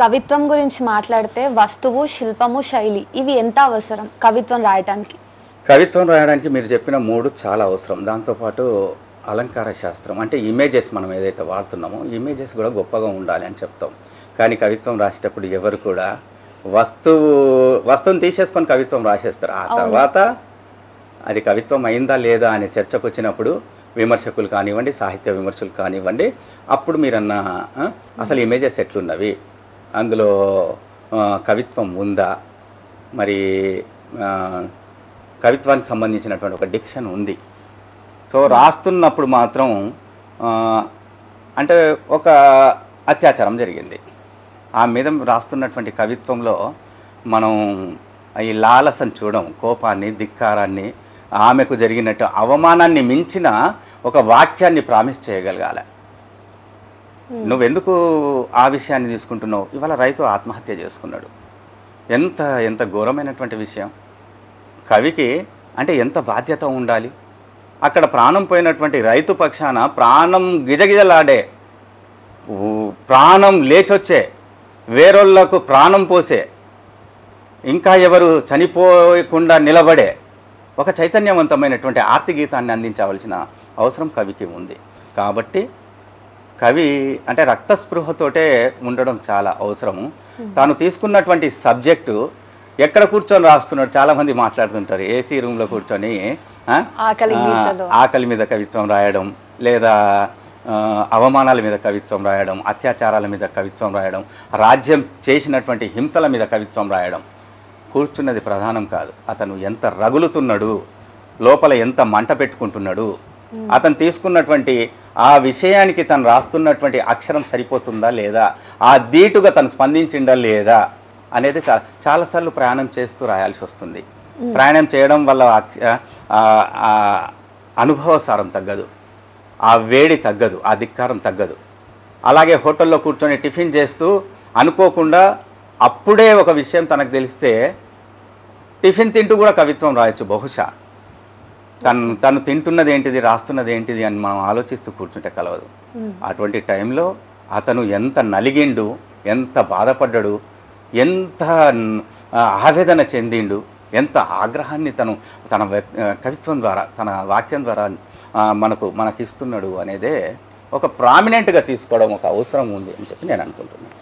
కవిత్వం గురించి మాట్లాడితే వస్తువు, శిల్పము, శైలి ఇవి ఎంత అవసరం కవిత్వం రాయడానికి? కవిత్వం రాయడానికి మీరు చెప్పిన 3 చాలా అవసరం. దాంతోపాటు అలంకార శాస్త్రం అంటే ఇమేజెస్ మనం ఏదైతే వాడుతున్నామో ఇమేజెస్ కూడా గొప్పగా ఉండాలి అని చెప్తాం. కానీ కవిత్వం రాసేటప్పుడు ఎవరు కూడా వస్తువుని తీసేసుకొని కవిత్వం రాసేస్తారు. ఆ తర్వాత అది కవిత్వం అయిందా లేదా అనే చర్చకు వచ్చినప్పుడు విమర్శకులు కానివ్వండి, సాహిత్య విమర్శకులు కానివ్వండి, అప్పుడు మీరన్న అసలు ఇమేజెస్ ఎట్లున్నవి, అందులో కవిత్వం ఉందా, మరి కవిత్వానికి సంబంధించినటువంటి ఒక డిక్షన్ ఉంది. సో రాస్తున్నప్పుడు మాత్రం అంటే ఒక అత్యాచారం జరిగింది, ఆ మీద రాస్తున్నటువంటి కవిత్వంలో మనం ఈ లాలసను చూడడం, కోపాన్ని, ధిక్కారాన్ని, ఆమెకు జరిగినట్టు అవమానాన్ని మించిన ఒక వాక్యాన్ని ప్రామిస్ చేయగలగాలి. నువ్వెందుకు ఆ విషయాన్ని తీసుకుంటున్నావు? ఇవాళ రైతు ఆత్మహత్య చేసుకున్నాడు. ఎంత ఎంత ఘోరమైనటువంటి విషయం. కవికి అంటే ఎంత బాధ్యత ఉండాలి. అక్కడ ప్రాణం పోయినటువంటి రైతు పక్షాన ప్రాణం గిజగిజలాడే, ప్రాణం లేచొచ్చే, వేరొల్లకు ప్రాణం పోసే, ఇంకా ఎవరు చనిపోకుండా నిలబడే ఒక చైతన్యవంతమైనటువంటి ఆర్తి గీతాన్ని అందించవలసిన అవసరం కవికి ఉంది. కాబట్టి కవి అంటే రక్తస్పృహతోటే ఉండడం చాలా అవసరము. తాను తీసుకున్నటువంటి సబ్జెక్టు ఎక్కడ కూర్చొని రాస్తున్నాడు, చాలామంది మాట్లాడుతుంటారు ఏసీ రూమ్లో కూర్చొని ఆకలి మీద కవిత్వం రాయడం, లేదా అవమానాల మీద కవిత్వం రాయడం, అత్యాచారాల మీద కవిత్వం రాయడం, రాజ్యం చేసినటువంటి హింసల మీద కవిత్వం రాయడం. కూర్చున్నది ప్రధానం కాదు, అతను ఎంత రగులుతున్నాడు, లోపల ఎంత మంట పెట్టుకుంటున్నాడు, అతను తీసుకున్నటువంటి ఆ విషయానికి తను రాస్తున్నటువంటి అక్షరం సరిపోతుందా లేదా, ఆ ధీటుగా తను స్పందించిందా లేదా అనేది చాలాసార్లు ప్రయాణం చేస్తూ రాయాల్సి వస్తుంది. ప్రయాణం చేయడం వల్ల అనుభవసారం తగ్గదు, ఆ వేడి తగ్గదు, ఆ ధిక్కారం తగ్గదు. అలాగే హోటల్లో కూర్చొని టిఫిన్ చేస్తూ అనుకోకుండా అప్పుడే ఒక విషయం తనకు తెలిస్తే టిఫిన్ తింటూ కూడా కవిత్వం రాయొచ్చు బహుశా. తను తింటున్నది ఏంటిది, రాస్తున్నది ఏంటిది అని మనం ఆలోచిస్తూ కూర్చుంటే కలవదు. అటువంటి టైంలో అతను ఎంత నలిగిండు, ఎంత బాధపడ్డాడు, ఎంత ఆవేదన చెందిండు, ఎంత ఆగ్రహాన్ని తన కవిత్వం ద్వారా, తన వాక్యం ద్వారా మనకిస్తున్నాడు అనేదే ఒక ప్రామినెంట్గా తీసుకోవడం ఒక అవసరం ఉంది అని చెప్పి నేను అనుకుంటున్నాను.